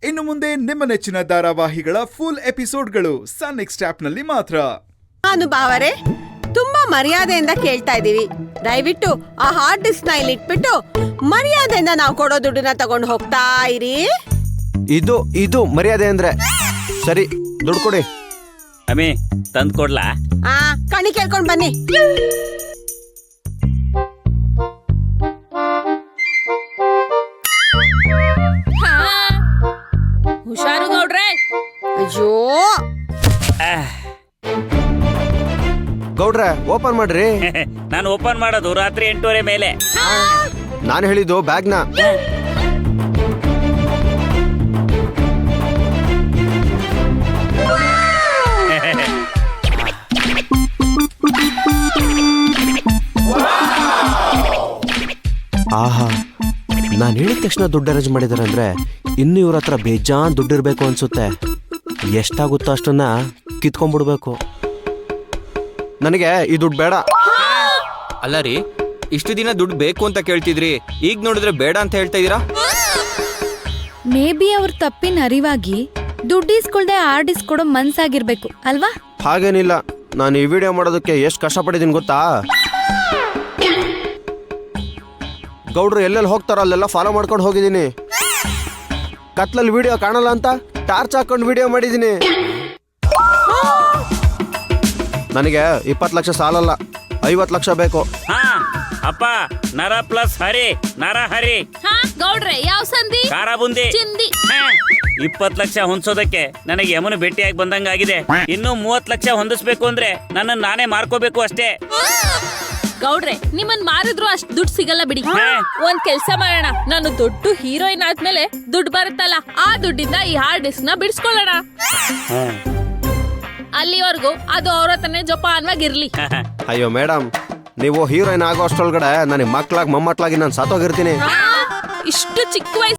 ಇನ್ನು ಮುಂದೆ ನಿಮ್ಮ ನೆಚ್ಚಿನ ಧಾರಾವಾಹಿಗಳ ಫುಲ್ ಎಪಿಸೋಡ್ಗಳು ಸನ್ ನೆಕ್ಸ್ಟ್ ಆಪ್ನಲ್ಲಿ ಮಾತ್ರ. ಅನುಭಾವರೇ, ತುಂಬಾ ಮರ್ಯಾದೆಯಿಂದ ಕೇಳ್ತಾ ಇದೀವಿ, ದಯವಿಟ್ಟು ಆ ಹಾರ್ಡ್ ಡಿಸ್ಕ್ ನ ಇಲ್ಲಿ ಇಟ್ಬಿಟ್ಟು ಮರ್ಯಾದೆಯಿಂದ ನಾವು ಕೊಡೋ ದುಡ್ಡನ್ನ ತಗೊಂಡು ಹೋಗ್ತಾ ಇರಿ. ಇದು ಮರ್ಯಾದೆ ಅಂದ್ರೆ. ಸರಿ, ದುಡ್ಡು ಕೊಡಿ. ಅಮ್ಮಿ ತಂದ್ ಕೊಡ್ಲಾ? ಕಣಿ ಕೇಳ್ಕೊಂಡ್ ಬನ್ನಿ. ಹುಷಾರು ಗೌಡ್ರೆ. ಅಯ್ಯೋ ಗೌಡ್ರೆ, ಓಪನ್ ಮಾಡ್ರಿ. ನಾನು ಓಪನ್ ಮಾಡೋದು ರಾತ್ರಿ 8:30 ಮೇಲೆ. ನಾನು ಹೇಳಿದ್ದು ಬ್ಯಾಗ್ನ. ಆಹಾ, ನಾನು ಹೇಳಿದ ತಕ್ಷಣ ದುಡ್ಡು ಅರೇಂಜ್ ಮಾಡಿದಾರೆ ಅಂದ್ರೆ ಇನ್ನು ಇವ್ರ ಹತ್ರ ಬೇಜಾನ್ ದುಡ್ಡಿರ್ಬೇಕು ಅನ್ಸುತ್ತೆ. ಎಷ್ಟಾಗುತ್ತೋ ಅಷ್ಟನ್ನ ಕಿತ್ಕೊಂಡ್ಬಿಡ್ಬೇಕು. ನನಗೆ ಈ ದುಡ್ಡು ಬೇಡ. ಅಲ್ಲ ರೀ, ಇಷ್ಟು ದಿನ ದುಡ್ಡು ಬೇಕು ಅಂತ ಕೇಳ್ತಿದ್ರಿ, ಈಗ ನೋಡಿದ್ರೆ ಬೇಡ ಅಂತ ಹೇಳ್ತಾ ಇದೀರಾ? ಮೇ ಬಿ ಅವ್ರ ತಪ್ಪಿನ ಅರಿವಾಗಿ ದುಡ್ಡು ಇಸ್ಕೊಳ್ದೆ ಆರ್ಡ್ ಇಸ್ಕೊಡೋ ಮನ್ಸಾಗಿರ್ಬೇಕು ಅಲ್ವಾ? ಹಾಗೇನಿಲ್ಲ, ನಾನು ಈ ವಿಡಿಯೋ ಮಾಡೋದಕ್ಕೆ ಎಷ್ಟು ಕಷ್ಟಪಟ್ಟಿದ್ದೀನಿ ಗೊತ್ತಾ? ಗೌಡ್ರು ಎಲ್ಲೆಲ್ಲಿ ಹೋಗ್ತಾರೋ ಅಲ್ಲೆಲ್ಲ ಫಾಲೋ ಮಾಡ್ಕೊಂಡು ಹೋಗಿದ್ದೀನಿ. ಕತ್ಲಲ್ಲಿ ವಿಡಿಯೋ ಕಾಣಲ್ಲ ಅಂತ ಟಾರ್ಚ್ ಹಾಕೊಂಡು ವಿಡಿಯೋ ಮಾಡಿದ್ದೀನಿ. ನನಗೆ 20 ಲಕ್ಷ ಸಾಲಲ್ಲ, 50 ಲಕ್ಷ ಬೇಕು. ಹಾ ಅಪ್ಪ, ನರ ಪ್ಲಸ್ ಹರಿ, ನರ ಹರಿ. ಗೌಡ್ರೆ, ಯಾವ ಸಂಧಿ? ಖಾರ ಬುಂದಿ ಚಿಂದಿ. 20 ಲಕ್ಷ ಹೊಂದಿಸೋದಕ್ಕೆ ನನಗೆ ಯಮುನ ಭೇಟಿಯಾಗಿ ಬಂದಂಗಾಗಿದೆ. ಇನ್ನು 30 ಲಕ್ಷ ಹೊಂದಿಸ್ಬೇಕು ಅಂದ್ರೆ ನನ್ನನ್ನು ನಾನೇ ಮಾರ್ಕೋಬೇಕು ಅಷ್ಟೇ. ಗೌಡ್ರೆ, ನಿಮ್ಮನ್ ಮಾರಿದ್ರು ಅಷ್ಟ್ ದುಡ್ಡು ಸಿಗಲ್ಲ ಬಿಡಿ. ಒಂದ್ ಕೆಲ್ಸ ಮಾಡೋಣ, ನಾನು ದೊಡ್ಡ ಹೀರೋಯಿನ್ ಆದ್ಮೇಲೆ ದುಡ್ಡು ಬರುತ್ತಲ್ಲ, ಆ ದುಡ್ಡಿಂದ ಈ ಹಾರ್ಡ್ ಡಿಸ್ಕ್ ನ ಬಿಡಿಸ್ಕೊಳ್ಳೋಣ. ಅಲ್ಲಿವರೆಗೂ ಅದು ಅವ್ರ ಹತ್ರನೇ ಜೋಪಾನವಾಗಿರ್ಲಿ. ಅಯ್ಯೋ ಮೇಡಮ್, ನೀವು ಹೀರೋಯಿನ್ ಆಗೋ ಅಷ್ಟೊಳಗಡೆ ನನಗೆ ಮಕ್ಕಳಾಗಿ ಮೊಮ್ಮಕ್ಕಳಾಗಿ ನಾನು ಸತ್ತೋಗಿರ್ತೀನಿ. ಇಷ್ಟು ಚಿಕ್ಕ ವಯಸ್ಸು